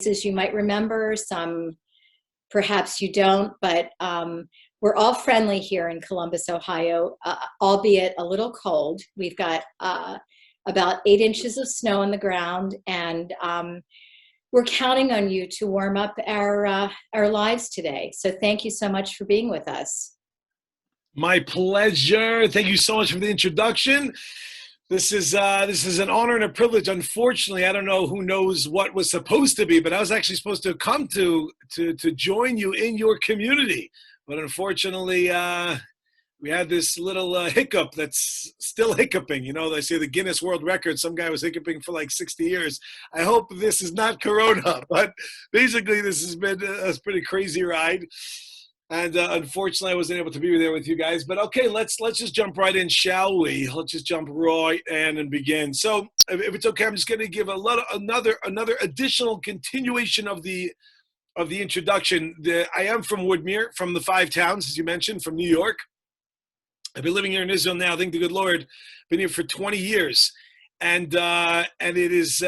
you might remember, some perhaps you don't, but we're all friendly here in Columbus, Ohio, albeit a little cold. We've got about 8 inches of snow on the ground, and we're counting on you to warm up our lives today. So thank you so much for being with us. My pleasure. Thank you so much for the introduction. This is an honor and a privilege. Unfortunately, I don't know who knows what was supposed to be, but I was actually supposed to come to join you in your community. But unfortunately, we had this little hiccup that's still hiccuping. You know, they say the Guinness World Record, some guy was hiccuping for like 60 years. I hope this is not Corona, but basically this has been a pretty crazy ride. And unfortunately, I wasn't able to be there with you guys. But okay, let's just jump right in, shall we? Let's just jump right in and begin. So, if it's okay, I'm just going to give another additional continuation of the introduction. I am from Woodmere, from the 5 towns, as you mentioned, from New York. I've been living here in Israel now. Thank the good Lord, been here for 20 years, and it is.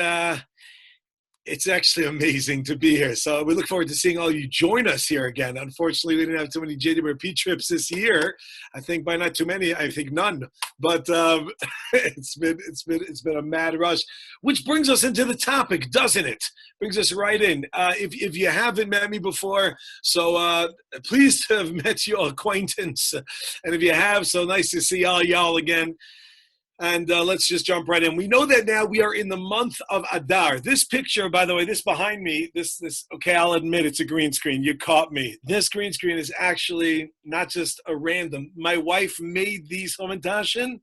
It's actually amazing to be here. So we look forward to seeing all you join us here again. Unfortunately, we didn't have too many JWRP trips this year. I think by not too many, I think none. But it's been a mad rush, which brings us into the topic, doesn't it? Brings us right in. If you haven't met me before, so pleased to have met your acquaintance. And if you have, so nice to see all y'all again. And let's just jump right in. We know that now we are in the month of Adar. This picture, by the way, this behind me, this okay, I'll admit it's a green screen. You caught me. This green screen is actually not just a random. My wife made these Homentashen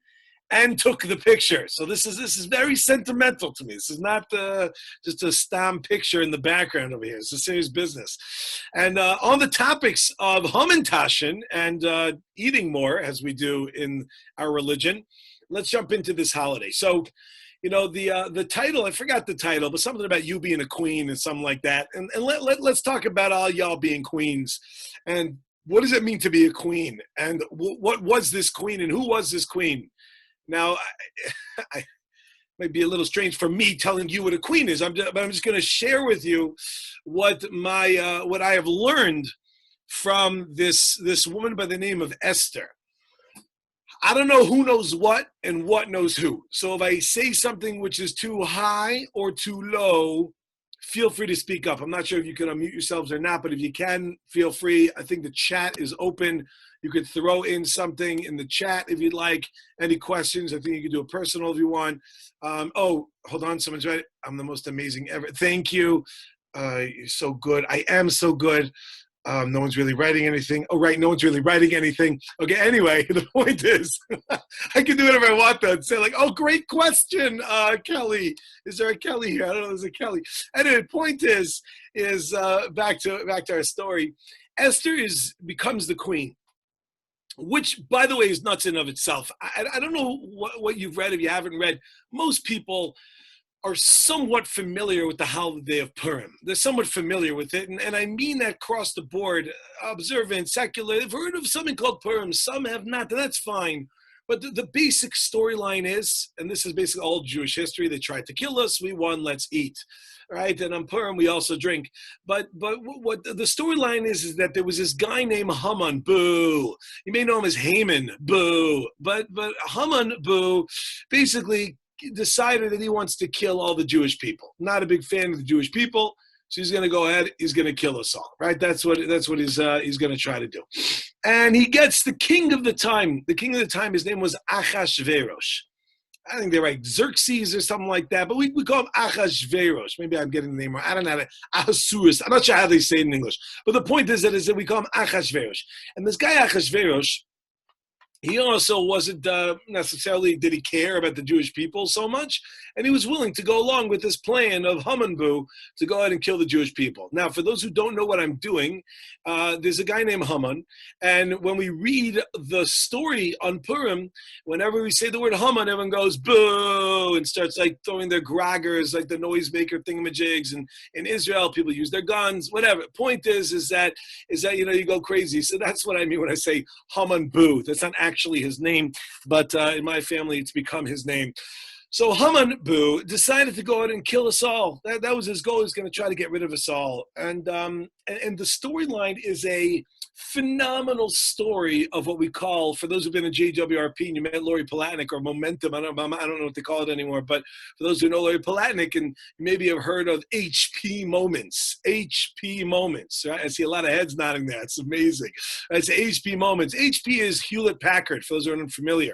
and took the picture. So this is very sentimental to me. This is not just a stam picture in the background over here. It's a serious business. And on the topics of Homentashen and eating more, as we do in our religion, let's jump into this holiday. So, you know, the title, I forgot the title, but something about you being a queen and something like that. And let's talk about all y'all being queens. And what does it mean to be a queen? And what was this queen and who was this queen? Now, I might be a little strange for me telling you what a queen is, but I'm just going to share with you what I have learned from this woman by the name of Esther. I don't know who knows what and what knows who. So if I say something which is too high or too low, feel free to speak up. I'm not sure if you can unmute yourselves or not, but if you can, feel free. I think the chat is open. You could throw in something in the chat if you'd like. Any questions? I think you can do a personal if you want. Oh, hold on. Someone's right. I'm the most amazing ever. Thank you. You're so good. I am so good. No one's really writing anything. Oh, right, no one's really writing anything. Okay, anyway, the point is, I can do whatever I want, though, and say, like, oh, great question, Kelly. Is there a Kelly here? I don't know if there's a Kelly. Anyway, the point is back to our story. Esther becomes the queen, which, by the way, is nuts in of itself. I don't know what you've read if you haven't read. Most people are somewhat familiar with the holiday of Purim. They're somewhat familiar with it, and I mean that across the board, observant, secular. They've heard of something called Purim. Some have not, and that's fine. But the basic storyline is, and this is basically all Jewish history, they tried to kill us, we won, let's eat. Right? And on Purim, we also drink. But what the storyline is that there was this guy named Haman, boo. You may know him as Haman, boo. But Haman, boo, basically decided that he wants to kill all the Jewish people. Not a big fan of the Jewish people, so he's going to go ahead. He's going to kill us all, right? That's what he's going to try to do. And he gets the king of the time. The king of the time, his name was Achashverosh. I think they're right, Xerxes or something like that, but we call him Achashverosh. Maybe I'm getting the name wrong. I don't know how to. Ahasuerus. I'm not sure how they say it in English. But the point is that we call him Achashverosh. And this guy Achashverosh, he also wasn't necessarily, did he care about the Jewish people so much? And he was willing to go along with this plan of Haman to go ahead and kill the Jewish people. Now, for those who don't know what I'm doing, there's a guy named Haman. And when we read the story on Purim, whenever we say the word Haman, everyone goes, boo, and starts like throwing their graggers, like the noisemaker thingamajigs. And in Israel, people use their guns, whatever. Point is that, you know, you go crazy. So that's what I mean when I say Haman. That's not actually his name, but in my family, it's become his name. So Haman Boo decided to go out and kill us all. That was his goal. He was going to try to get rid of us all. And the storyline is a phenomenal story of what we call, for those who've been in JWRP and you met Lori Palatnik, or Momentum, I don't know what they call it anymore, but for those who know Lori Palatnik and maybe have heard of HP moments, right? I see a lot of heads nodding there. It's amazing. It's HP moments. HP is Hewlett Packard, for those who are unfamiliar.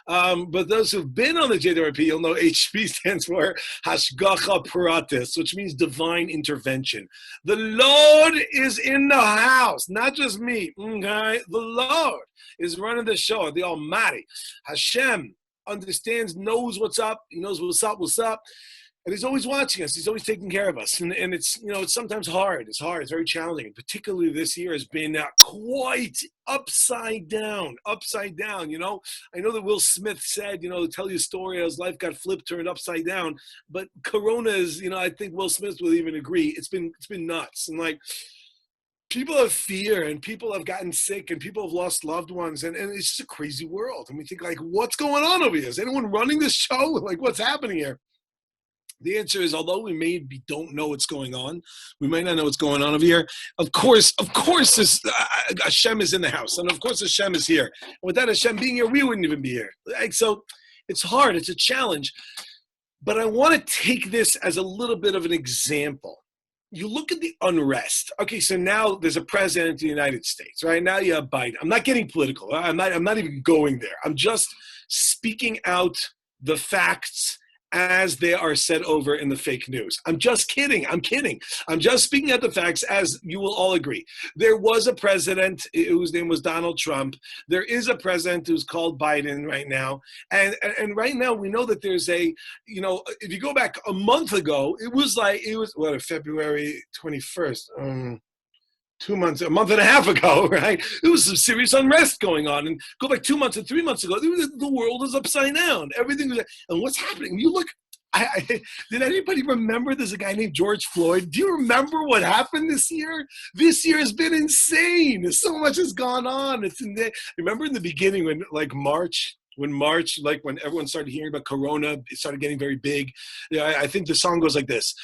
But those who've been on the JWRP, you'll know HP stands for Hashgacha Pratis, which means divine intervention. The Lord is in the house, not just me. Okay? The Lord is running the show, the Almighty. Hashem understands, knows what's up. He knows what's up. And he's always watching us. He's always taking care of us. And it's, it's sometimes hard. It's hard. It's very challenging. And particularly this year has been quite upside down. I know that Will Smith said, tell you a story how his life got flipped, turned upside down. But Corona is, I think Will Smith will even agree. It's been nuts. And people have fear, and people have gotten sick, and people have lost loved ones, and it's just a crazy world. And we think, what's going on over here? Is anyone running this show? What's happening here? The answer is, although we maybe don't know what's going on, we might not know what's going on over here. Of course, this, Hashem is in the house, and of course Hashem is here. And without Hashem being here, we wouldn't even be here. So it's hard. It's a challenge. But I want to take this as a little bit of an example. You look at the unrest. Okay, so now there's a president of the United States, right? Now you have Biden. I'm not getting political. I'm not even going there. I'm just speaking out the facts as they are said over in the fake news. I'm just kidding. I'm just speaking out the facts, as you will all agree. There was a president whose name was Donald Trump. There is a president who's called Biden right now. And right now we know that there's if you go back a month ago, it was February 21st. 2 months, a month and a half ago, right? There was some serious unrest going on. And go back 2 months and 3 months ago, the world is upside down. Everything was, and what's happening? You look, did anybody remember there's a guy named George Floyd? Do you remember what happened this year? This year has been insane. So much has gone on. Remember in the beginning when March, when everyone started hearing about Corona, it started getting very big. I think the song goes like this: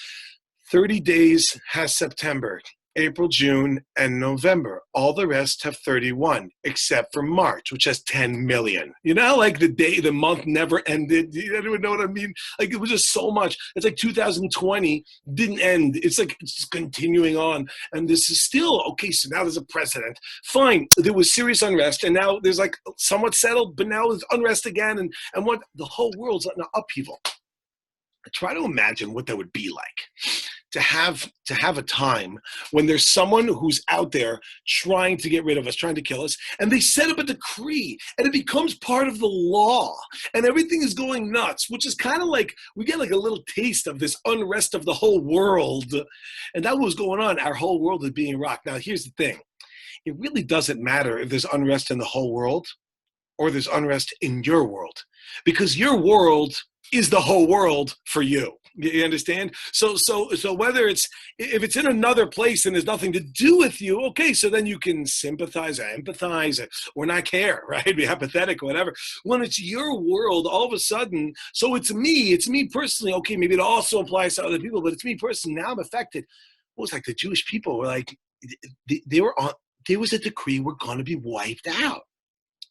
30 days has September, April, June, and November. All the rest have 31, except for March, which has 10 million. The month never ended. You don't even know what I mean? It was just so much. It's 2020 didn't end. It's just continuing on. And this is still, okay, so now there's a president. Fine, there was serious unrest, and now there's somewhat settled, but now there's unrest again, and what the whole world's in an upheaval. Try to imagine what that would be like. To have a time when there's someone who's out there trying to get rid of us, trying to kill us, and they set up a decree, and it becomes part of the law, and everything is going nuts, which is kind of we get a little taste of this unrest of the whole world, and that was going on. Our whole world is being rocked. Now, here's the thing. It really doesn't matter if there's unrest in the whole world or there's unrest in your world, because your world is the whole world for you. You understand? So whether if it's in another place and there's nothing to do with you, okay, so then you can sympathize or empathize or not care, right? Be apathetic or whatever. When it's your world, all of a sudden, so it's me personally, okay, maybe it also applies to other people, but it's me personally, now I'm affected. It was the Jewish people were there was a decree, we're going to be wiped out.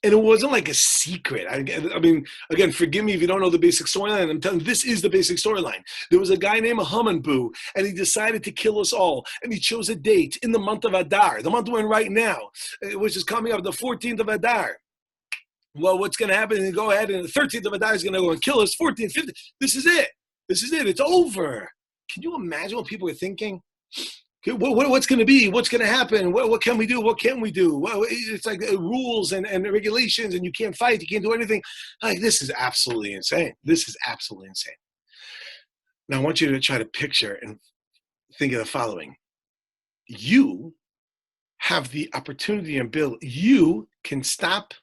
And it wasn't a secret. I mean, again, forgive me if you don't know the basic storyline. I'm telling you, this is the basic storyline. There was a guy named Haman Boo, and he decided to kill us all. And he chose a date in the month of Adar, the month we're in right now, which is coming up, the 14th of Adar. Well, what's going to happen? You go ahead, and the 13th of Adar is going to go and kill us. 14th, 15th. This is it. It's over. Can you imagine what people are thinking? What's going to be? What's going to happen? What can we do? What can't we do? Well, it's rules and regulations, and you can't fight. You can't do anything. This is absolutely insane. Now, I want you to try to picture and think of the following. You have the opportunity and ability. You can stop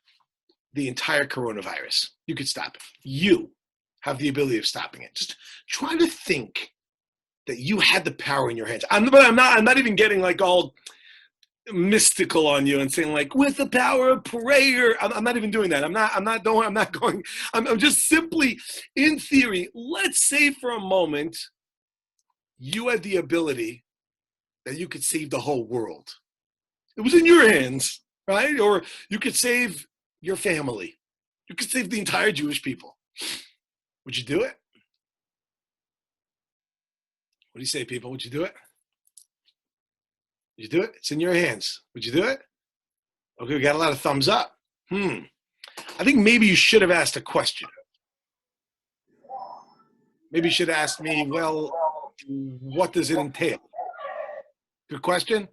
the entire coronavirus. You could stop it. You have the ability of stopping it. Just try to think that you had the power in your hands. I'm not even getting all mystical on you and saying like, with the power of prayer. I'm not even doing that. I'm just simply, in theory, let's say for a moment, you had the ability that you could save the whole world. It was in your hands, right? Or you could save your family. You could save the entire Jewish people. Would you do it? What do you say, people? Would you do it? Would you do it? It's in your hands. Would you do it? Okay, we got a lot of thumbs up. I think maybe you should have asked a question. Maybe you should have asked me, well, what does it entail? Good question.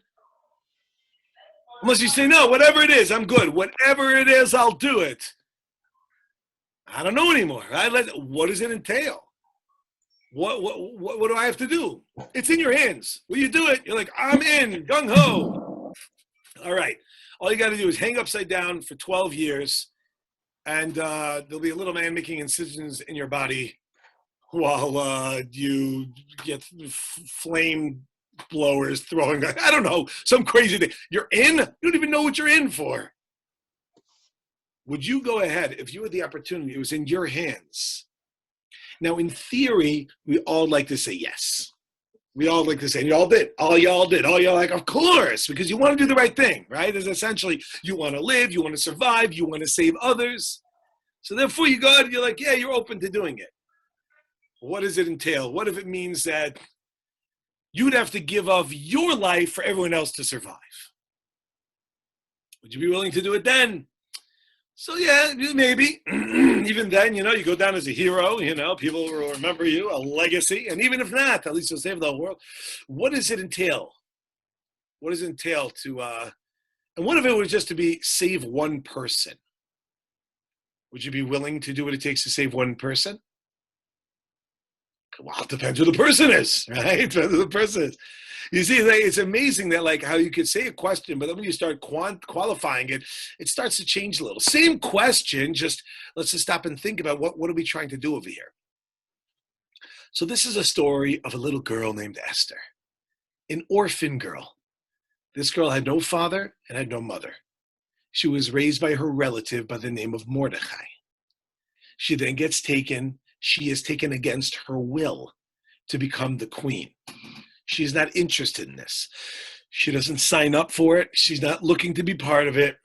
Unless you say, no, whatever it is, I'm good. Whatever it is, I'll do it. I don't know anymore. Right? What does it entail? What do I have to do? It's in your hands. Will you do it? You're like, I'm in, gung ho. All right. All you got to do is hang upside down for 12 years, and there'll be a little man making incisions in your body while you get flame blowers throwing, I don't know, some crazy thing. You're in? You don't even know what you're in for. Would you go ahead if you had the opportunity? It was in your hands. Now, in theory, we all like to say yes. We all like to say, and you all did. All y'all did. All y'all like, of course, because you want to do the right thing, right? It's essentially, you want to live, you want to survive, you want to save others. So therefore, you go ahead, you're like, yeah, you're open to doing it. What does it entail? What if it means that you'd have to give up your life for everyone else to survive? Would you be willing to do it then? So yeah, maybe. Even then, you go down as a hero, people will remember you, a legacy. And even if not, at least you'll save the whole world. What does it entail? What does it entail to, and what if it was just to save one person? Would you be willing to do what it takes to save one person? Well, it depends who the person is, right? It depends who the person is. You see, it's amazing that how you could say a question, but then when you start qualifying it, it starts to change a little. Same question, just let's just stop and think about what are we trying to do over here. So this is a story of a little girl named Esther, an orphan girl. This girl had no father and had no mother. She was raised by her relative by the name of Mordechai. She then gets taken. She is taken against her will to become the queen. She's not interested in this. She doesn't sign up for it. She's not looking to be part of it.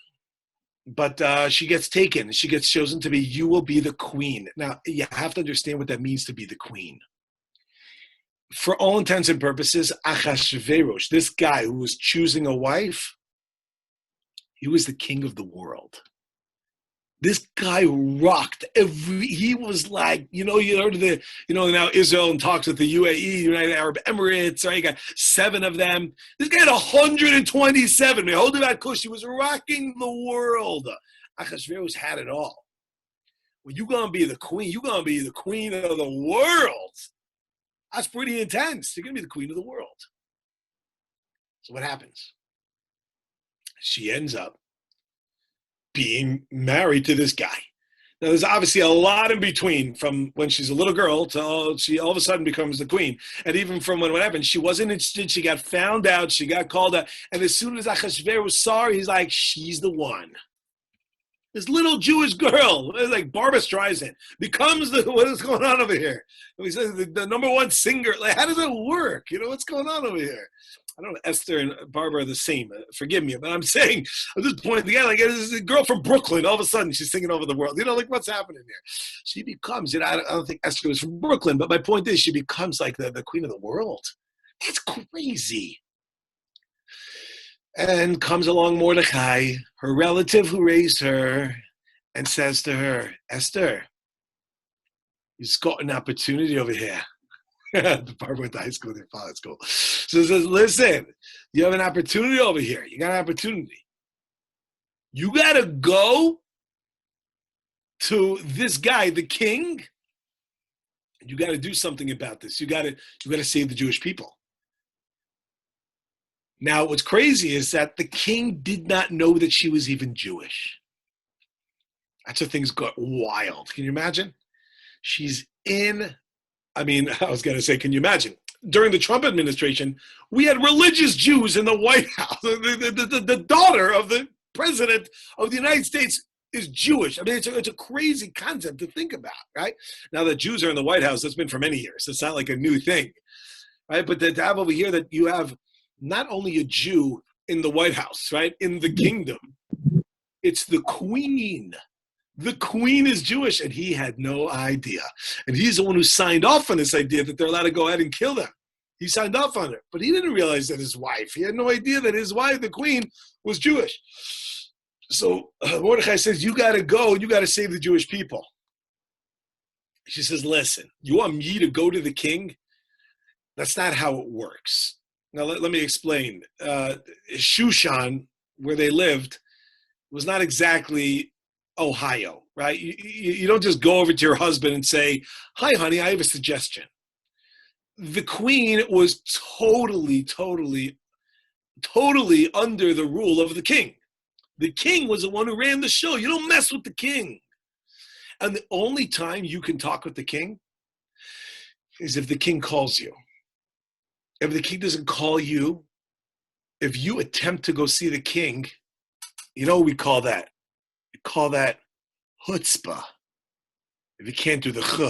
But she gets taken. She gets chosen to be, you will be the queen. Now, you have to understand what that means to be the queen. For all intents and purposes, Achashverosh, this guy who was choosing a wife, he was the king of the world. This guy rocked he was like, you heard of now Israel and talks with the UAE, United Arab Emirates, right? You got 7 of them. This guy had 127. He was rocking the world. Achashverosh had it all. Well, you're going to be the queen. You're going to be the queen of the world. That's pretty intense. You're going to be the queen of the world. So what happens? She ends up being married to this guy. Now, there's obviously a lot in between from when she's a little girl to she all of a sudden becomes the queen. And even from when what happened, she wasn't interested. She got found out. She got called out. And as soon as Achashverosh saw her, he's like, she's the one. This little Jewish girl, like Barbra Streisand, becomes what is going on over here? He says the number one singer. Like, how does it work? What's going on over here? I don't know, Esther and Barbara are the same. Forgive me, but I'm saying, I'm just pointing the guy, like, this is a girl from Brooklyn. All of a sudden, she's singing over the world. What's happening here? She becomes, I don't think Esther was from Brooklyn, but my point is she becomes like the queen of the world. That's crazy. And comes along Mordechai, her relative who raised her, and says to her, Esther, you've got an opportunity over here. Barbara went to high school with her father. It's cool. So it says, listen, you have an opportunity over here. You got an opportunity. You got to go to this guy, the king. You got to do something about this. You got to save the Jewish people. Now, what's crazy is that the king did not know that she was even Jewish. That's how things got wild. Can you imagine? She's in, I was going to say, can you imagine? during the Trump administration, we had religious Jews in the White House. The daughter of the president of the United States is Jewish. I mean, it's a crazy concept to think about, right? Now that Jews are in the White House, that's been for many years. It's not like a new thing, right? But to have over here that you have not only a Jew in the White House, right, in the kingdom, it's the queen. The queen is Jewish, and he had no idea. And he's the one who signed off on this idea that they're allowed to go ahead and kill them. He signed off on it, but he didn't realize that his wife, he had no idea that his wife, the queen, was Jewish. So Mordechai says, you got to go, you got to save the Jewish people. She says, listen, you want me to go to the king? That's not how it works. Now, let me explain. Shushan, where they lived, was not exactly Ohio, right? You don't just go over to your husband and say, hi, honey, I have a suggestion. The queen was totally under the rule of the king. The king was the one who ran the show. You don't mess with the king. And the only time you can talk with the king is if the king calls you. If the king doesn't call you, if you attempt to go see the king, you know what we call that? We call that chutzpah. If you can't do the ch,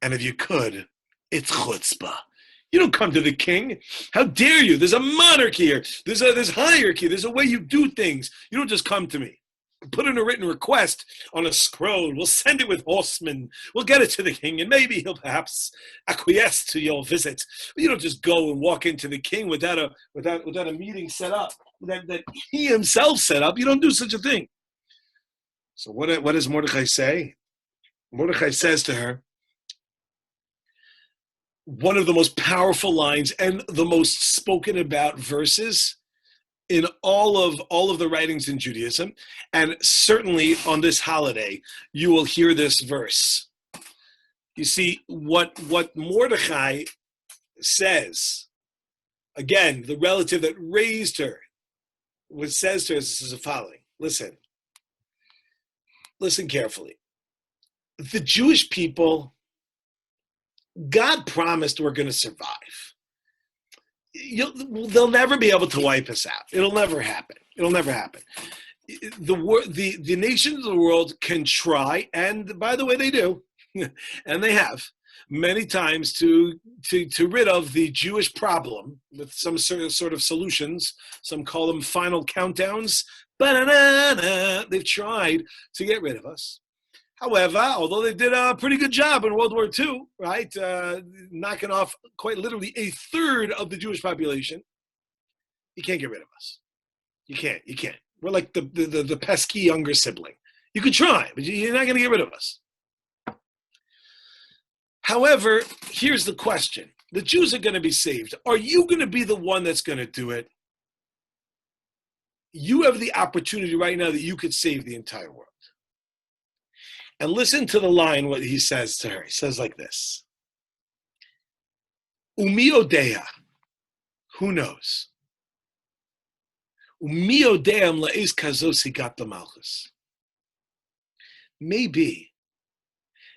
and if you could, it's chutzpah. You don't come to the king. How dare you? There's a monarchy here. There's hierarchy. There's a way you do things. You don't just come to me. Put in a written request on a scroll. We'll send it with horsemen. We'll get it to the king, and maybe he'll perhaps acquiesce to your visit. But you don't just go and walk into the king without a meeting set up that he himself set up. You don't do such a thing. So what does Mordechai say? Mordechai says to her, one of the most powerful lines and the most spoken about verses in all of the writings in Judaism, and certainly on this holiday, you will hear this verse. You see, what Mordechai says, again, the relative that raised her, what says to her is the following. Listen carefully. The Jewish people, God promised we're going to survive. They'll never be able to wipe us out. It'll never happen. The nations of the world can try, and by the way, they do, and they have many times to rid of the Jewish problem with some sort of solutions. Some call them final countdowns. They've tried to get rid of us. However, although they did a pretty good job in World War II, right, knocking off quite literally a third of the Jewish population, you can't get rid of us. You can't. We're like the pesky younger sibling. You could try, but you're not going to get rid of us. However, here's the question. The Jews are going to be saved. Are you going to be the one that's going to do it? You have the opportunity right now that you could save the entire world. And listen to the line, what he says to her. He says like this. Umi odea. Who knows? Umi odeam la'is kazosi gat malchus. Maybe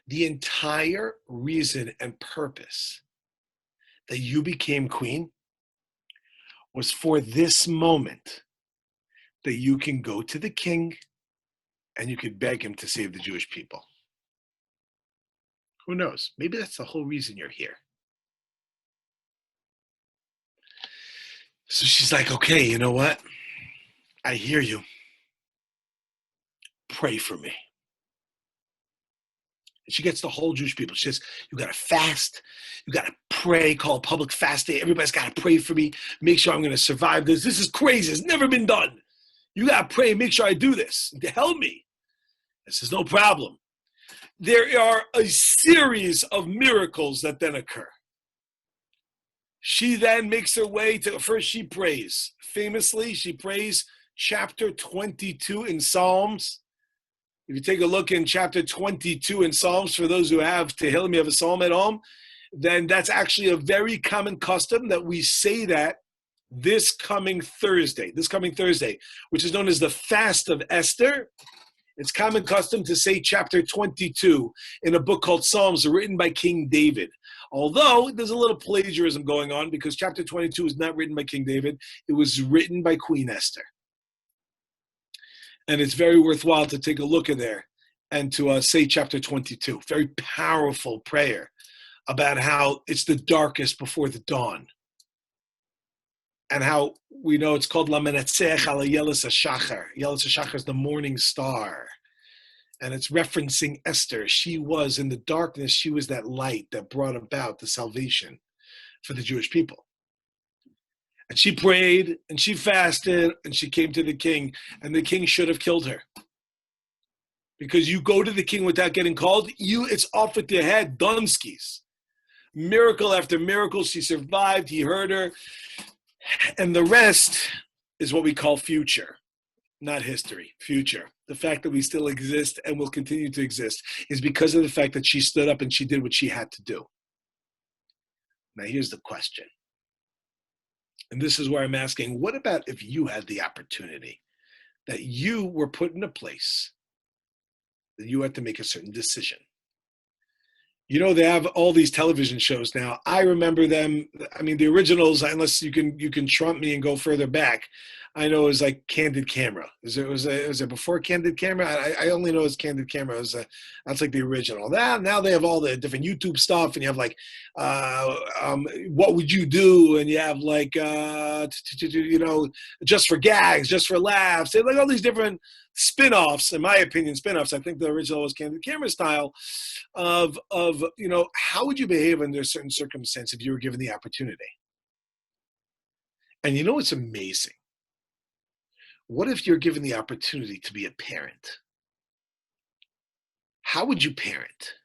the entire reason and purpose that you became queen was for this moment that you can go to the king and you could beg him to save the Jewish people. Who knows? Maybe that's the whole reason you're here. So she's like, okay, you know what? I hear you. Pray for me. And she gets the whole Jewish people. She says, you got to fast. You got to pray, call a public fast day. Everybody's got to pray for me. Make sure I'm going to survive this. This is crazy. It's never been done. You got to pray and make sure I do this. To help me. This is no problem. There are a series of miracles that then occur. She then makes her way to, first she prays. Famously, she prays chapter 22 in Psalms. If you take a look in chapter 22 in Psalms, for those who have Tehillim, you have a psalm at home, then that's actually a very common custom that we say that this coming Thursday, which is known as the Fast of Esther. It's common custom to say chapter 22 in a book called Psalms written by King David. Although there's a little plagiarism going on because chapter 22 is not written by King David. It was written by Queen Esther. And it's very worthwhile to take a look at there and to say chapter 22. Very powerful prayer about how it's the darkest before the dawn. And how we know it's called La Menetzeach ala Yelis HaShachar. Yelis HaShachar is the morning star. And it's referencing Esther. She was in the darkness. She was that light that brought about the salvation for the Jewish people. And she prayed and she fasted and she came to the king. And the king should have killed her. Because you go to the king without getting called, it's off with your head, Dunskies. Miracle after miracle, she survived. He heard her. And the rest is what we call future, not history, future. The fact that we still exist and will continue to exist is because of the fact that she stood up and she did what she had to do. Now, here's the question. And this is where I'm asking, what about if you had the opportunity that you were put in a place that you had to make a certain decision? You know, they have all these television shows now. I remember them. I mean, the originals, unless you can trump me and go further back, I know it was like Candid Camera. Was it before Candid Camera? I only know it's Candid Camera. That's like the original. Now they have all the different YouTube stuff, and you have like, what would you do? And you have like, just for gags, just for laughs. They have like all these different spin-offs, in my opinion, spin-offs. I think the original was Candid Camera style of how would you behave under a certain circumstance if you were given the opportunity? And you know what's amazing? What if you're given the opportunity to be a parent? How would you parent?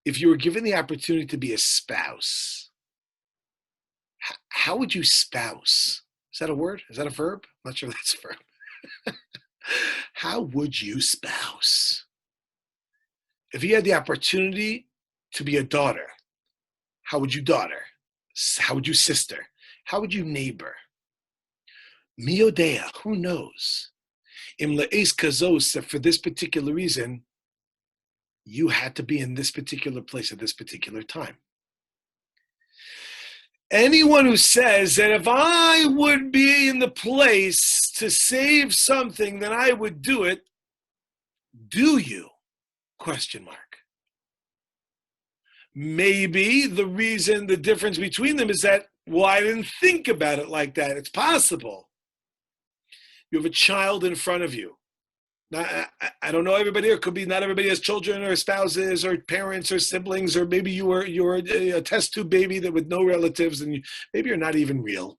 If you were given the opportunity to be a spouse, how would you spouse? Is that a word? Is that a verb? I'm not sure if that's a verb. How would you spouse? If you had the opportunity to be a daughter, how would you daughter? How would you sister? How would you neighbor? Miodea, who knows? Im le'es kazos, that for this particular reason, you had to be in this particular place at this particular time. Anyone who says that if I would be in the place to save something, then I would do it, do you? Question mark. Maybe the difference between them is that, well, I didn't think about it like that. It's possible. You have a child in front of you. Now, I don't know everybody here. It could be not everybody has children or spouses or parents or siblings, or maybe you're a test tube baby that with no relatives, and maybe you're not even real.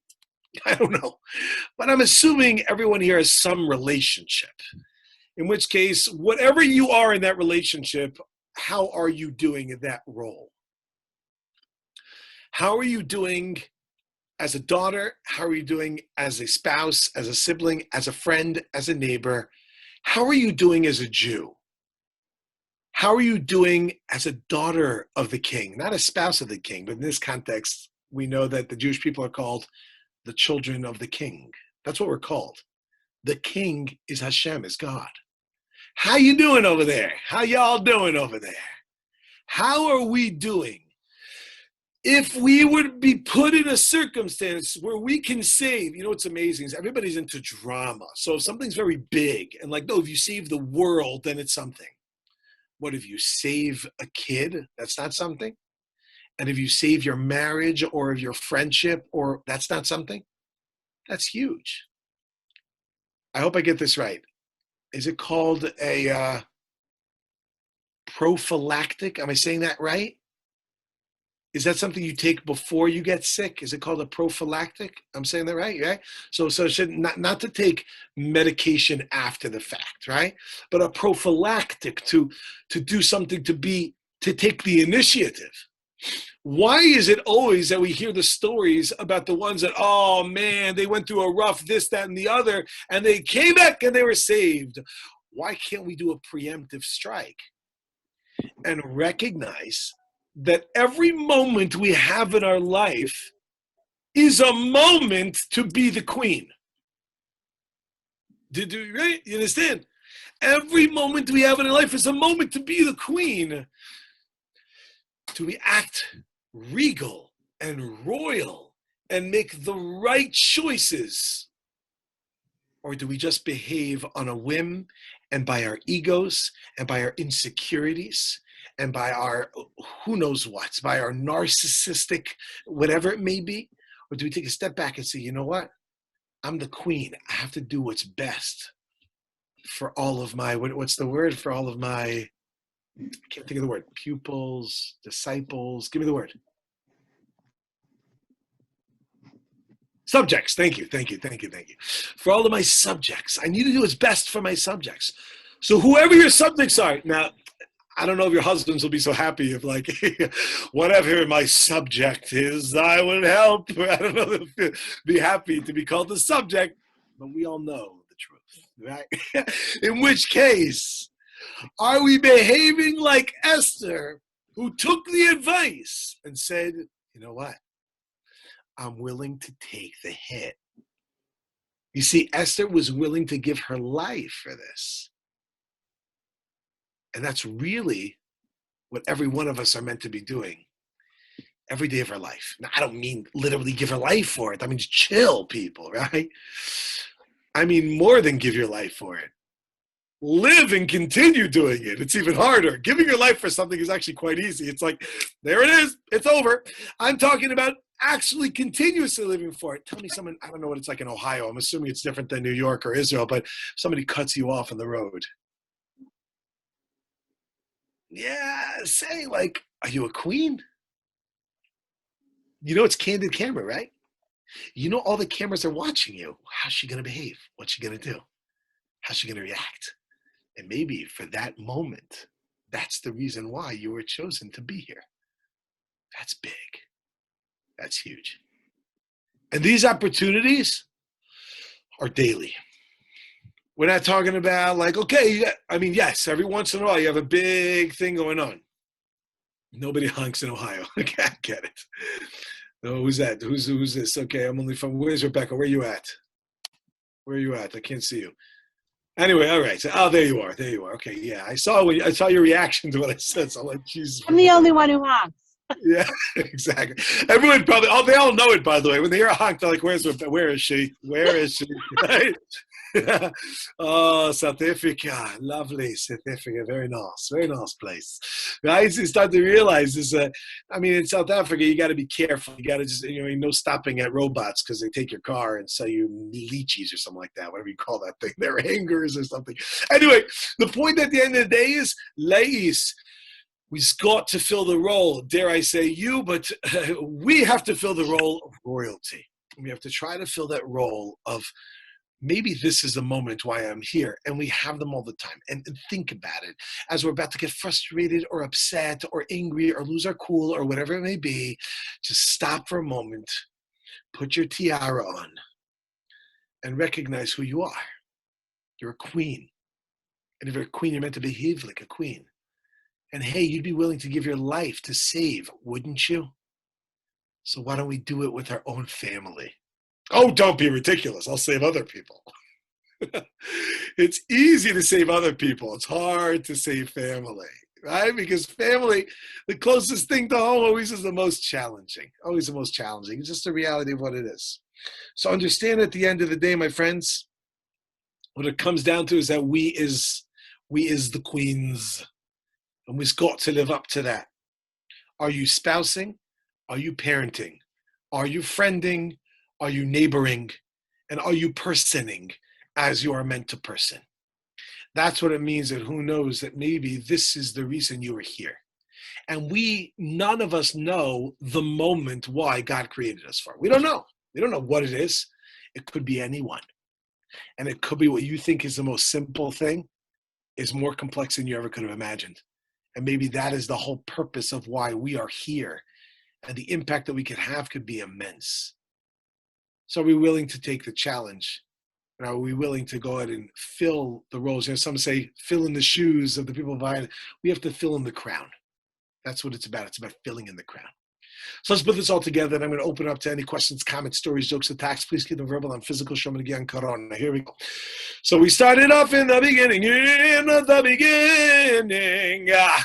I don't know. But I'm assuming everyone here has some relationship. In which case, whatever you are in that relationship, how are you doing in that role? How are you doing as a daughter? How are you doing as a spouse, as a sibling, as a friend, as a neighbor? How are you doing as a Jew? How are you doing as a daughter of the king? Not a spouse of the king, but in this context, we know that the Jewish people are called the children of the king. That's what we're called. The king is Hashem, is God. How you doing over there? How y'all doing over there? How are we doing? If we would be put in a circumstance where we can save, you know what's amazing is everybody's into drama. So if something's very big and like, no, if you save the world, then it's something. What if you save a kid? That's not something. And if you save your marriage or your friendship, or that's not something, that's huge. I hope I get this right. Is it called a prophylactic? Am I saying that right? Is that something you take before you get sick? Is it called a prophylactic? I'm saying that right, right? So it should not to take medication after the fact, right? But a prophylactic to do something to take the initiative. Why is it always that we hear the stories about the ones that, oh man, they went through a rough this, that, and the other, and they came back and they were saved? Why can't we do a preemptive strike and recognize that every moment we have in our life is a moment to be the queen? Right? You understand? Every moment we have in our life is a moment to be the queen. Do we act regal and royal and make the right choices? Or do we just behave on a whim and by our egos and by our insecurities and by our who knows what, by our narcissistic, whatever it may be? Or do we take a step back and say, you know what? I'm the queen. I have to do what's best for all of my, what's the word? For all of my, I can't think of the word, pupils, disciples. Give me the word. Subjects. Thank you. For all of my subjects. I need to do what's best for my subjects. So whoever your subjects are, now, I don't know if your husbands will be so happy if like, whatever my subject is, I would help. I don't know if they'll be happy to be called the subject, but we all know the truth, right? In which case, are we behaving like Esther, who took the advice and said, you know what? I'm willing to take the hit. You see, Esther was willing to give her life for this. And that's really what every one of us are meant to be doing every day of our life. Now, I don't mean literally give your life for it. I mean, chill, people, right? I mean, more than give your life for it. Live and continue doing it. It's even harder. Giving your life for something is actually quite easy. It's like, there it is. It's over. I'm talking about actually continuously living for it. Tell me someone, I don't know what it's like in Ohio. I'm assuming it's different than New York or Israel, but somebody cuts you off on the road. Yeah, say like, are you a queen? You know it's candid camera, right? You know all the cameras are watching you. How's she going to behave? What's she going to do? How's she going to react? And maybe for that moment, that's the reason why you were chosen to be here. That's big. That's huge. And these opportunities are daily. We're not talking about like, okay, I mean, yes, every once in a while you have a big thing going on. Nobody honks in Ohio. I get it. No, who's that? Who's this? Okay, I'm only from, where's Rebecca? Where are you at? I can't see you. Anyway, all right. So, oh, there you are. Okay, yeah. I saw your reaction to what I said. So I'm like, Jesus. I'm the only one who honks. Yeah, exactly. Everyone probably, they all know it, by the way. When they hear a honk, they're like, where is she? Right? Oh, South Africa. Lovely South Africa. Very nice place. Right? You start to realize is I mean, in South Africa, you got to be careful. You got to just, no stopping at robots because they take your car and sell you lychees or something like that, whatever you call that thing. They're hangers or something. Anyway, the point at the end of the day is, ladies, we've got to fill the role. Dare I say you, but we have to fill the role of royalty. We have to try to fill that role of maybe this is the moment why I'm here. And we have them all the time. And think about it. As we're about to get frustrated or upset or angry or lose our cool or whatever it may be, just stop for a moment, put your tiara on, and recognize who you are. You're a queen. And if you're a queen, you're meant to behave like a queen. And hey, you'd be willing to give your life to save, wouldn't you? So why don't we do it with our own family? Oh, don't be ridiculous. I'll save other people. It's easy to save other people. It's hard to save family, right? Because family, the closest thing to home always is the most challenging. Always the most challenging. It's just the reality of what it is. So understand at the end of the day, my friends, what it comes down to is that we is the queens. And we've got to live up to that. Are you spousing? Are you parenting? Are you friending? Are you neighboring? And are you personing as you are meant to person? That's what it means that who knows that maybe this is the reason you are here. And none of us know the moment why God created us for. We don't know. We don't know what it is. It could be anyone. And it could be what you think is the most simple thing is more complex than you ever could have imagined. And maybe that is the whole purpose of why we are here. And the impact that we could have could be immense. So are we willing to take the challenge? And are we willing to go ahead and fill the roles? Some say fill in the shoes of the people behind. We have to fill in the crown. That's what it's about. It's about filling in the crown. So let's put this all together, and I'm going to open up to any questions, comments, stories, jokes, attacks. Please keep them verbal on physical. Show me again, Corona. Here we go. So we started off in the beginning.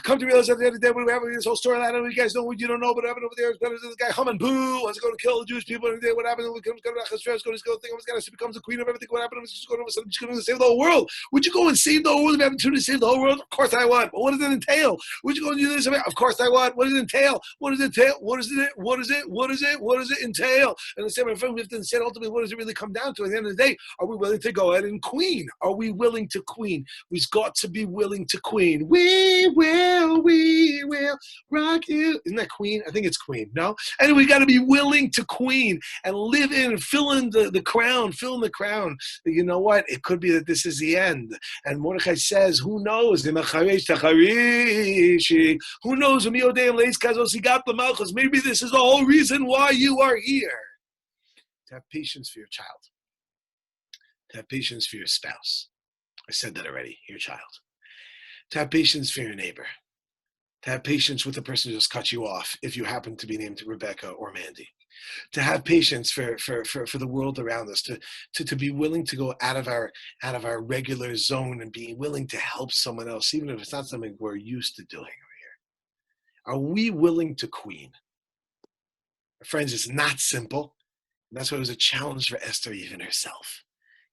Come to realize at the end of the day, we have this whole story. I don't know if you guys know what you don't know, but what happened over there is better than the guy Haman Boo wants to go to kill the Jewish people. And what happened? What becomes the queen of everything. What happened? She's going to save the whole world. Would you go and save the whole world? If you have an opportunity to save the whole world? Of course I would. But what does it entail? Would you go and do this? Of course I would. What does it entail? What does it entail? What is it? What is it? What is it? What does it entail? And the same, my friend, we have to say ultimately, what does it really come down to? At the end of the day, are we willing to go ahead and queen? Are we willing to queen? We've got to be willing to queen. We will rock you. Isn't that queen? I think it's queen. No? Anyway, we got to be willing to queen and live in and fill in the crown. Fill in the crown. But you know what? It could be that this is the end. And Mordechai says, who knows? Who knows? Maybe this is the whole reason why you are here. To have patience for your child. To have patience for your spouse. I said that already, your child. To have patience for your neighbor. To have patience with the person who just cut you off, if you happen to be named Rebecca or Mandy. To have patience for the world around us, to be willing to go out of our regular zone and be willing to help someone else, even if it's not something we're used to doing over here. Are we willing to queen? Friends, it's not simple. And that's why it was a challenge for Esther, even herself.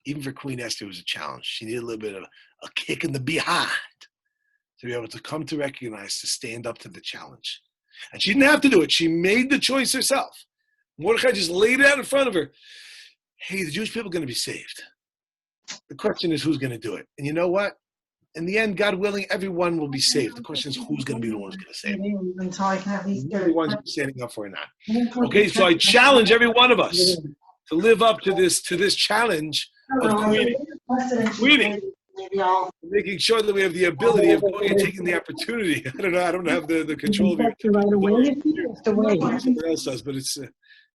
Even for Queen Esther, it was a challenge. She needed a little bit of a kick in the behind to be able to come to recognize, to stand up to the challenge. And she didn't have to do it. She made the choice herself. Mordechai just laid it out in front of her. Hey, the Jewish people are going to be saved. The question is, who's going to do it? And you know what? In the end, God willing, everyone will be saved. The question is, who's going to be the one who's going to save them? Everyone's standing up for it not. Okay, so I challenge every one of us to live up to this challenge of queening, making sure that we have the ability of going and taking the opportunity. I don't have the control of it. Someone else does, but it's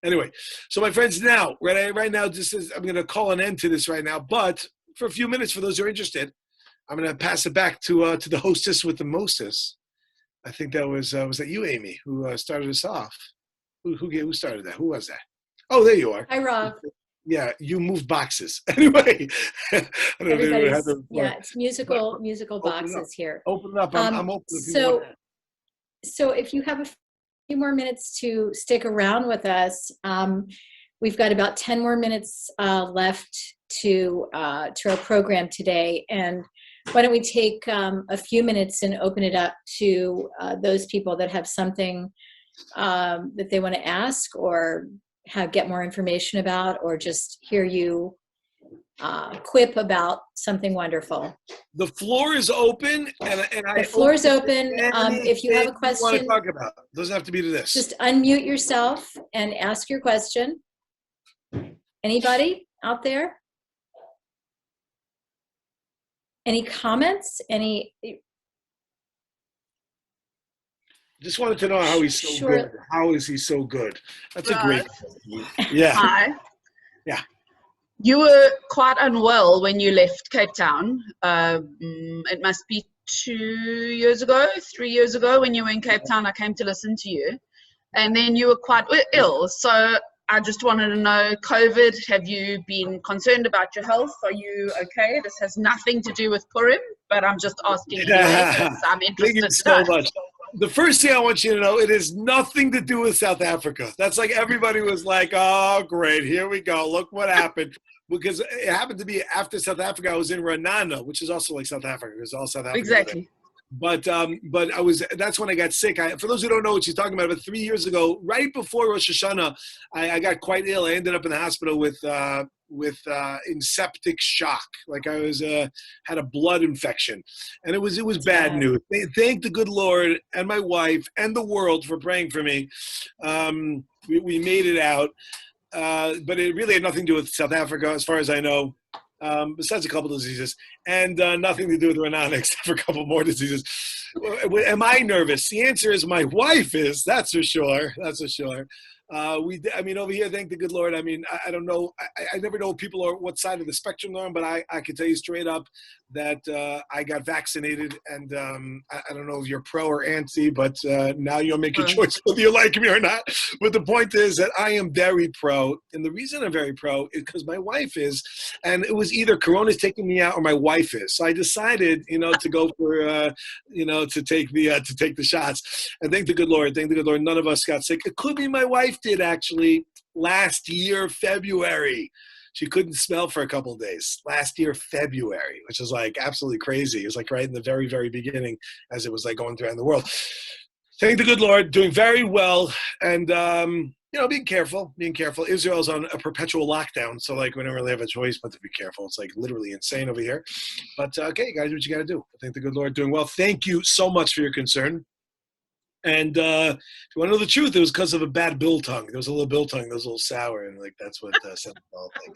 anyway. So my friends, now right now, I'm going to call an end to this right now. But for a few minutes, for those who are interested, I'm going to pass it back to the hostess with the mostess. I think that was that you, Amy, who started us off. Who started that? Who was that? Oh, there you are. Hi, Rob. Yeah, you moved boxes. Anyway, I don't know. It's musical boxes here. Open it up. I'm open. So if you have a few more minutes to stick around with us, we've got about 10 more minutes left to our program today. And why don't we take a few minutes and open it up to those people that have something that they want to ask or get more information about, or just hear you quip about something wonderful. The floor is open, and the floor is open. If you have a question, you want to talk about, it doesn't have to be to this. Just unmute yourself and ask your question. Anybody out there? Any comments? Just wanted to know how he's so good. How is he so good? That's a great question. Yeah. Hi. Yeah. You were quite unwell when you left Cape Town. It must be 3 years ago when you were in Cape Town. I came to listen to you. And then you were quite ill. So I just wanted to know, COVID, have you been concerned about your health? Are you okay? This has nothing to do with Purim, but I'm just asking anyway, because I'm interested. Thank you so much. The first thing I want you to know, it has nothing to do with South Africa. That's like everybody was like, oh, great, here we go. Look what happened. Because it happened to be after South Africa, I was in Renana, which is also like South Africa. It's all South Africa. Exactly. But that's when I got sick. For those who don't know what she's talking about 3 years ago, right before Rosh Hashanah, I got quite ill. I ended up in the hospital with in septic shock. Like I was had a blood infection, and it was bad news. Thank the good Lord and my wife and the world for praying for me. We made it out, but it really had nothing to do with South Africa, as far as I know. Besides a couple of diseases, and nothing to do with Renana except for a couple more diseases. Am I nervous? The answer is my wife is. That's for sure. That's for sure. Over here, thank the good Lord. I mean, I don't know. I never know people are what side of the spectrum they're on, but I can tell you straight up, that I got vaccinated, and I don't know if you're pro or anti, but now you'll make your choice whether you like me or not. But the point is that I am very pro, and the reason I'm very pro is because my wife is, and it was either Corona's taking me out or my wife is. So I decided, to go for, to take the shots. And thank the good Lord, none of us got sick. It could be my wife did actually last year, February. She couldn't smell for a couple of days last year, February, which is like absolutely crazy. It was like right in the very, very beginning as it was like going around the world. Thank the good Lord, doing very well. And, being careful. Israel's on a perpetual lockdown. So like we don't really have a choice but to be careful. It's like literally insane over here. But okay, you got to do what you got to do. I thank the good Lord, doing well. Thank you so much for your concern. And if you want to know the truth, it was because of a bad biltong. There was a little biltong that was a little sour, and like that's what sent the whole thing.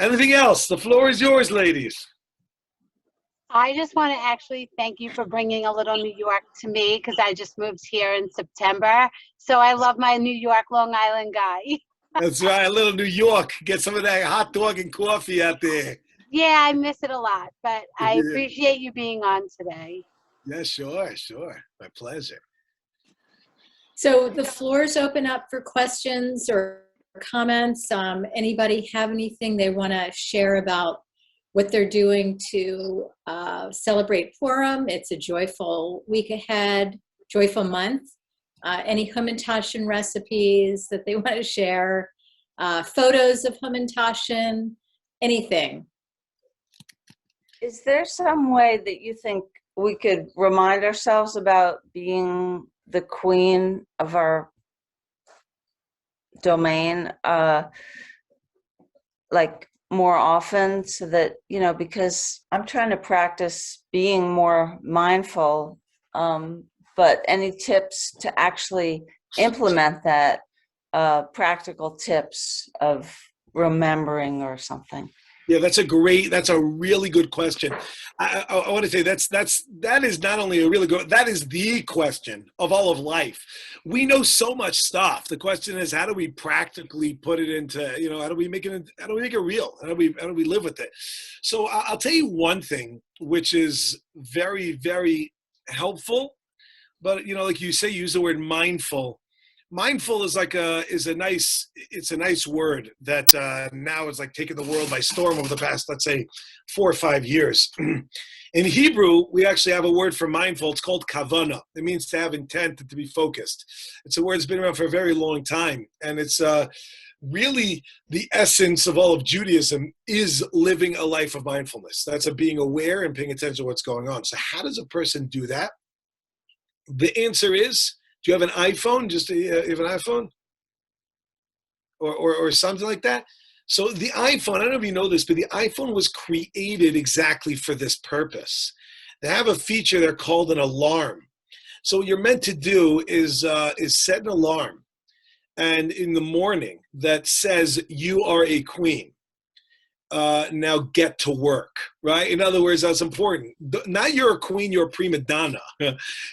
Anything else? The floor is yours, ladies. I just want to actually thank you for bringing a little New York to me because I just moved here in September. So I love my New York, Long Island guy. That's right, a little New York. Get some of that hot dog and coffee out there. Yeah, I miss it a lot, but I appreciate you being on today. Yeah, sure. My pleasure. So the floor is open up for questions or comments. Anybody have anything they want to share about what they're doing to celebrate Purim? It's a joyful week ahead, joyful month. Any Hamantashen recipes that they want to share, photos of Hamantashen, anything. Is there some way that you think we could remind ourselves about being the queen of our domain, like more often, so that, because I'm trying to practice being more mindful, but any tips to actually implement that, practical tips of remembering or something? Yeah, that's a really good question. I want to say that is not only a really good, that is the question of all of life. We know so much stuff. The question is, how do we practically put it into, how do we make it real? How do we live with it? So I'll tell you one thing, which is very, very helpful, but like you say, use the word mindful. Mindful is a nice word that now is like taking the world by storm over the past, let's say, 4 or 5 years. In Hebrew, we actually have a word for mindful. It's called kavana. It means to have intent and to be focused. It's a word that's been around for a very long time, and it's really the essence of all of Judaism is living a life of mindfulness. That's a being aware and paying attention to what's going on. So how does a person do that? The answer is, do you have an iPhone? You have an iPhone? Or something like that? So the iPhone, I don't know if you know this, but the iPhone was created exactly for this purpose. They have a feature there called an alarm. So what you're meant to do is set an alarm, and in the morning that says you are a queen. Now get to work, right? In other words, that's important. Not you're a queen, you're a prima donna.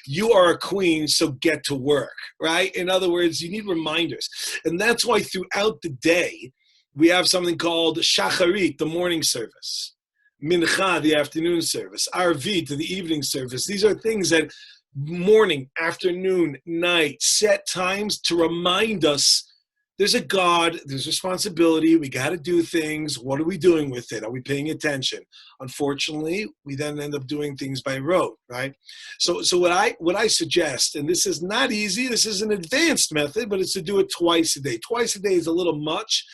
You are a queen, so get to work, right? In other words, you need reminders. And that's why throughout the day, we have something called shacharit, the morning service, mincha, the afternoon service, arvit, the evening service. These are things that morning, afternoon, night, set times to remind us there's a God, there's responsibility, we got to do things. What are we doing with it? Are we paying attention? Unfortunately, we then end up doing things by rote, right? So what I suggest, and this is not easy, this is an advanced method, but it's to do it twice a day. Twice a day is a little much,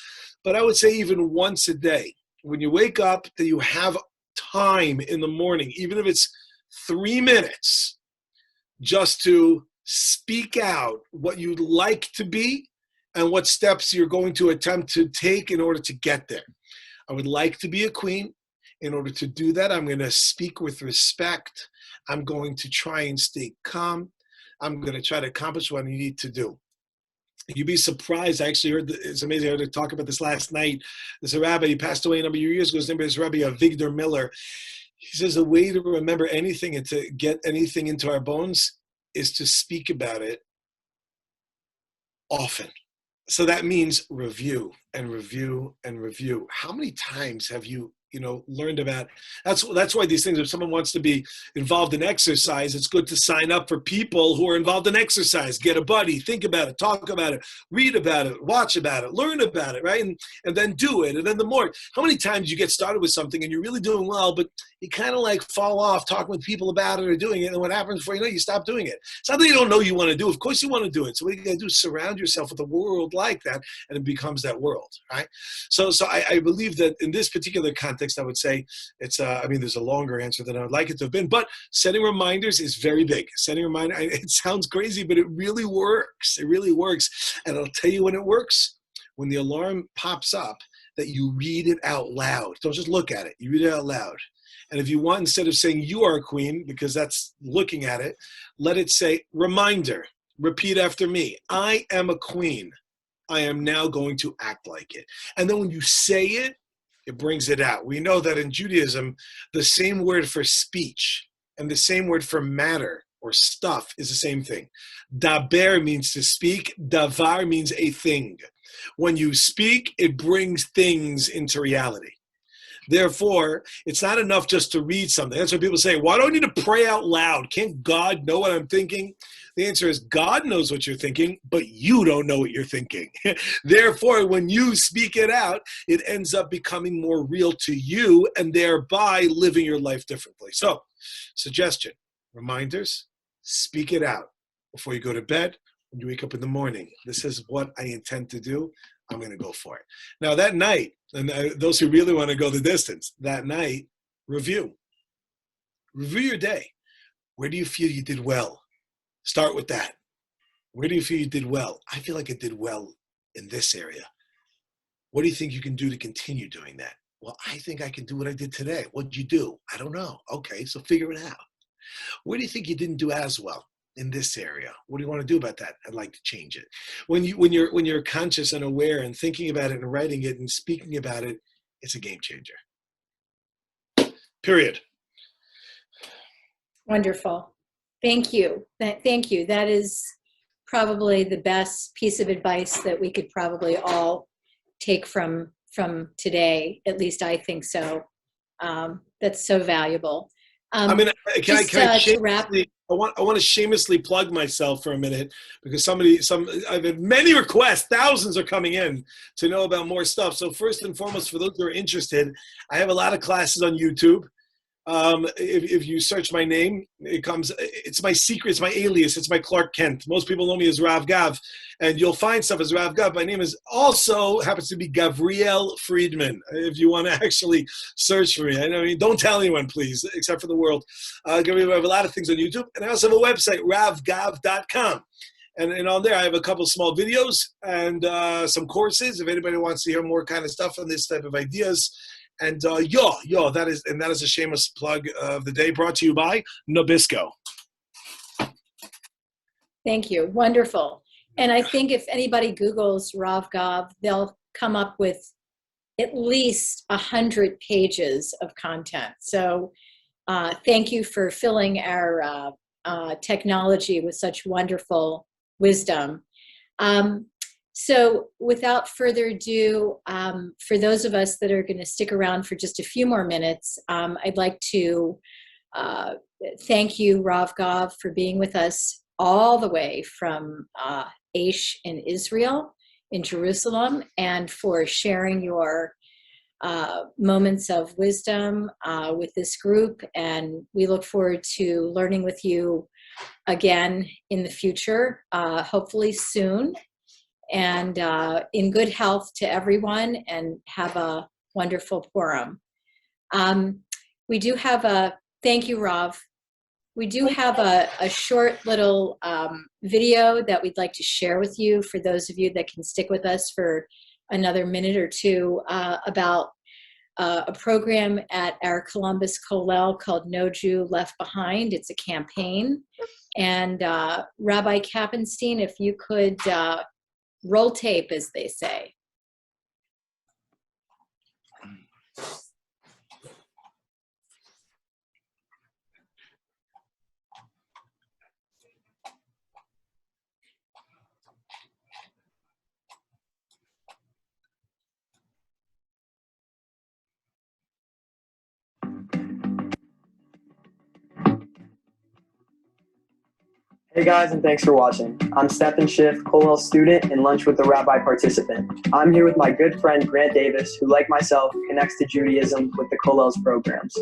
but I would say even once a day. When you wake up, that you have time in the morning, even if it's 3 minutes, just to speak out what you'd like to be and what steps you're going to attempt to take in order to get there. I would like to be a queen. In order to do that, I'm going to speak with respect. I'm going to try and stay calm. I'm going to try to accomplish what I need to do. You'd be surprised. I actually heard, it's amazing, I heard her talk about this last night. There's a rabbi, he passed away a number of years ago. His name is Rabbi Avigdor Miller. He says the way to remember anything and to get anything into our bones is to speak about it often. So that means review and review and review. How many times have you learned about. That's why these things, if someone wants to be involved in exercise, it's good to sign up for people who are involved in exercise. Get a buddy, think about it, talk about it, read about it, watch about it, learn about it, right? And then do it. And then how many times you get started with something and you're really doing well, but you kind of like fall off talking with people about it or doing it, and what happens before you know it, you stop doing it. Something you don't know you want to do. Of course you want to do it. So what you got to do is surround yourself with a world like that, and it becomes that world, right? So I believe that in this particular context, I would say it's, there's a longer answer than I would like it to have been, but setting reminders is very big. Setting reminder, it sounds crazy, but it really works. It really works. And I'll tell you when it works, when the alarm pops up, that you read it out loud. Don't just look at it. You read it out loud. And if you want, instead of saying you are a queen, because that's looking at it, let it say reminder. Repeat after me. I am a queen. I am now going to act like it. And then when you say it, it brings it out. We know that in Judaism, the same word for speech and the same word for matter or stuff is the same thing. Daber means to speak. Davar means a thing. When you speak, it brings things into reality. Therefore, it's not enough just to read something. That's what people say, why do I need to pray out loud? Can't God know what I'm thinking? The answer is God knows what you're thinking, but you don't know what you're thinking. Therefore, when you speak it out, it ends up becoming more real to you and thereby living your life differently. So, suggestion, reminders, speak it out before you go to bed, when you wake up in the morning. This is what I intend to do. I'm going to go for it. Now that night, and those who really want to go the distance, that night, review. Review your day. Where do you feel you did well? Start with that. Where do you feel you did well? I feel like I did well in this area. What do you think you can do to continue doing that? Well, I think I can do what I did today. What'd you do? I don't know. Okay, so figure it out. Where do you think you didn't do as well in this area? What do you want to do about that? I'd like to change it. When you're conscious and aware and thinking about it and writing it and speaking about it, it's a game changer. Period. Wonderful. Thank you. Thank you. That is probably the best piece of advice that we could probably all take from today. At least I think so. That's so valuable. I want to shamelessly plug myself for a minute, because I've had many requests, thousands are coming in to know about more stuff. So first and foremost, for those who are interested, I have a lot of classes on YouTube. If you search my name, it's my secret, it's my alias, it's my Clark Kent. Most people know me as Rav Gav, and you'll find stuff as Rav Gav. My name happens to be Gavriel Friedman, if you want to actually search for me. I mean, don't tell anyone, please, except for the world. I have a lot of things on YouTube, and I also have a website, ravgav.com. And on there, I have a couple small videos and some courses, if anybody wants to hear more kind of stuff on this type of ideas. And that is a shameless plug of the day, brought to you by Nabisco. Thank you. Wonderful. And I think if anybody Googles Rav Gav, they'll come up with at least 100 pages of content. So thank you for filling our technology with such wonderful wisdom. So without further ado, for those of us that are going to stick around for just a few more minutes, I'd like to thank you, Rav Gav, for being with us all the way from Aish in Israel, in Jerusalem, and for sharing your moments of wisdom with this group. And we look forward to learning with you again in the future, hopefully soon. And in good health to everyone, and have a wonderful Purim. We do have thank you, Rav. We do have a short little video that we'd like to share with you, for those of you that can stick with us for another minute or two, about a program at our Columbus Kollel called No Jew Left Behind. It's a campaign. And Rabbi Kappenstein, if you could roll tape, as they say. Hey guys, and thanks for watching. I'm Stephen Schiff, Kollel student and Lunch with the Rabbi participant. I'm here with my good friend Grant Davis, who, like myself, connects to Judaism with the Kollel's programs.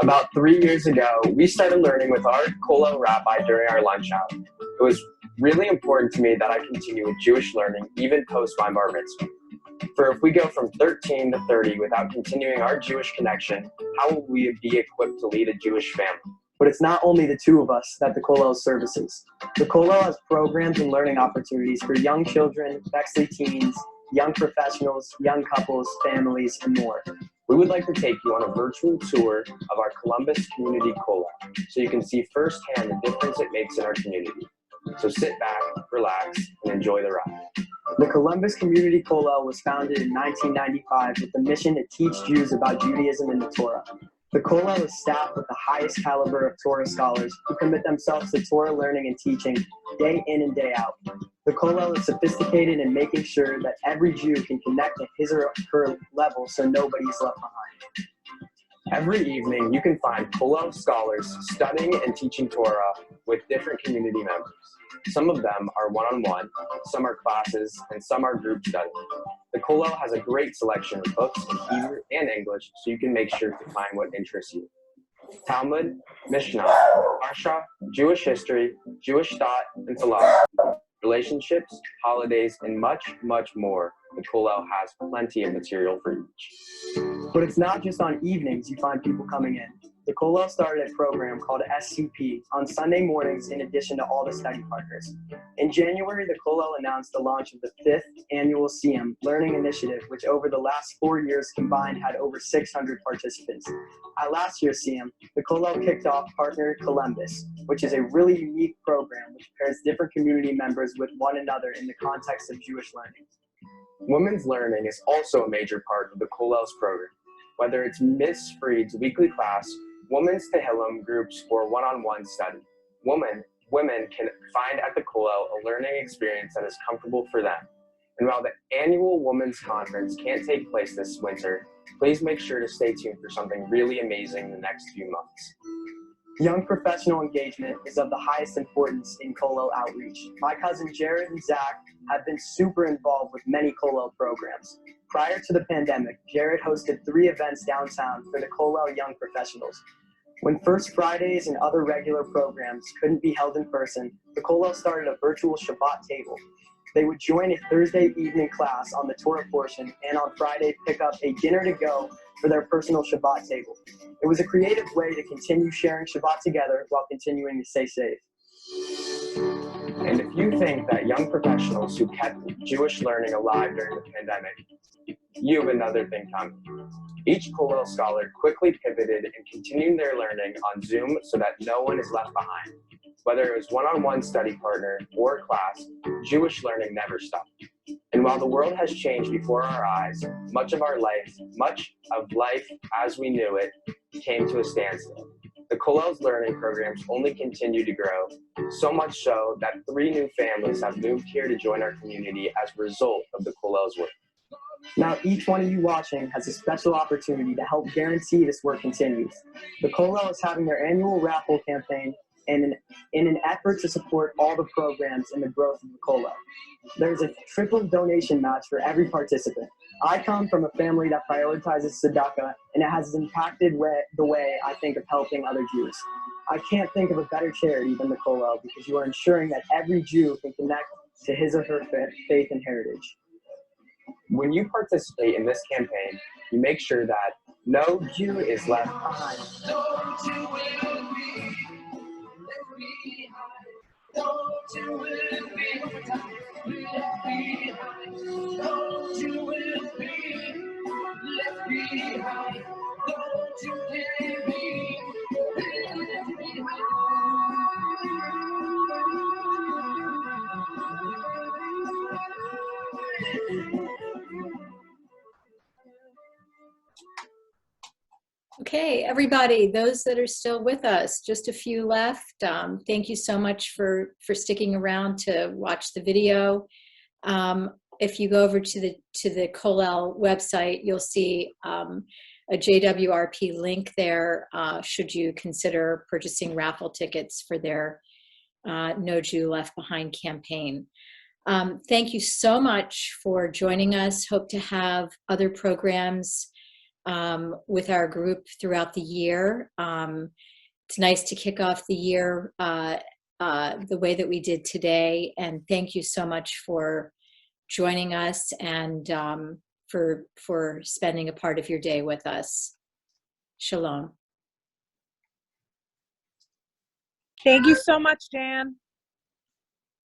About 3 years ago, we started learning with our Kollel rabbi during our lunch hour. It was really important to me that I continue with Jewish learning even post my bar mitzvah. For if we go from 13 to 30 without continuing our Jewish connection, how will we be equipped to lead a Jewish family? But it's not only the two of us that the Kollel services. The Kollel has programs and learning opportunities for young children, Bexley teens, young professionals, young couples, families, and more. We would like to take you on a virtual tour of our Columbus Community Kollel so you can see firsthand the difference it makes in our community. So sit back, relax, and enjoy the ride. The Columbus Community Kollel was founded in 1995 with the mission to teach Jews about Judaism and the Torah. The Kollel is staffed with the highest caliber of Torah scholars who commit themselves to Torah learning and teaching day in and day out. The Kollel is sophisticated in making sure that every Jew can connect to his or her level so nobody is left behind. Every evening, you can find Kollel scholars studying and teaching Torah with different community members. Some of them are one-on-one, some are classes, and some are group study. The Kollel has a great selection of books in Hebrew and English, so you can make sure to find what interests you. Talmud, Mishnah, Parsha, Jewish history, Jewish thought, and philosophy, relationships, holidays, and much, much more. The Kollel has plenty of material for each. But it's not just on evenings you find people coming in. The Kollel started a program called SCP on Sunday mornings in addition to all the study partners. In January, the Kollel announced the launch of the 5th annual SIEM Learning Initiative, which over the last 4 years combined had over 600 participants. At last year's SIEM, the Kollel kicked off Partner Columbus, which is a really unique program which pairs different community members with one another in the context of Jewish learning. Women's learning is also a major part of the Kollel's program. Whether it's Miss Freed's weekly class, Women's Tehillim groups, or one-on-one study, women can find at the Kollel a learning experience that is comfortable for them. And while the annual Women's Conference can't take place this winter, please make sure to stay tuned for something really amazing in the next few months. Young professional engagement is of the highest importance in Kollel outreach. My cousin Jared and Zach have been super involved with many Kollel programs. Prior to the pandemic, Jared hosted 3 events downtown for the Kollel young professionals. When First Fridays and other regular programs couldn't be held in person, the Kollel started a virtual Shabbat table. They would join a Thursday evening class on the Torah portion and on Friday pick up a dinner to go for their personal Shabbat table. It was a creative way to continue sharing Shabbat together while continuing to stay safe. And if you think that young professionals who kept Jewish learning alive during the pandemic, you have another thing coming. Each Kollel scholar quickly pivoted and continued their learning on Zoom so that no one is left behind. Whether it was one-on-one study partner or class, Jewish learning never stopped. And while the world has changed before our eyes, much of life as we knew it came to a standstill. The Kollel's learning programs only continue to grow, so much so that 3 new families have moved here to join our community as a result of the Kollel's work. Now each one of you watching has a special opportunity to help guarantee this work continues. The Kollel is having their annual Raffle Campaign in an effort to support all the programs and the growth of the Kollel. There's a triple donation match for every participant. I come from a family that prioritizes tzedakah, and it has impacted the way I think of helping other Jews. I can't think of a better charity than the Kollel because you are ensuring that every Jew can connect to his or her faith and heritage. When you participate in this campaign, you make sure that no Jew is left behind. Okay, everybody, those that are still with us, just a few left. Thank you so much for sticking around to watch the video. If you go over to the Kollel website, you'll see a JWRP link there should you consider purchasing raffle tickets for their No Jew Left Behind campaign. Thank you so much for joining us. Hope to have other programs with our group throughout the year. It's nice to kick off the year the way that we did today. And thank you so much for joining us and for spending a part of your day with us. Shalom. Thank you so much, Jan.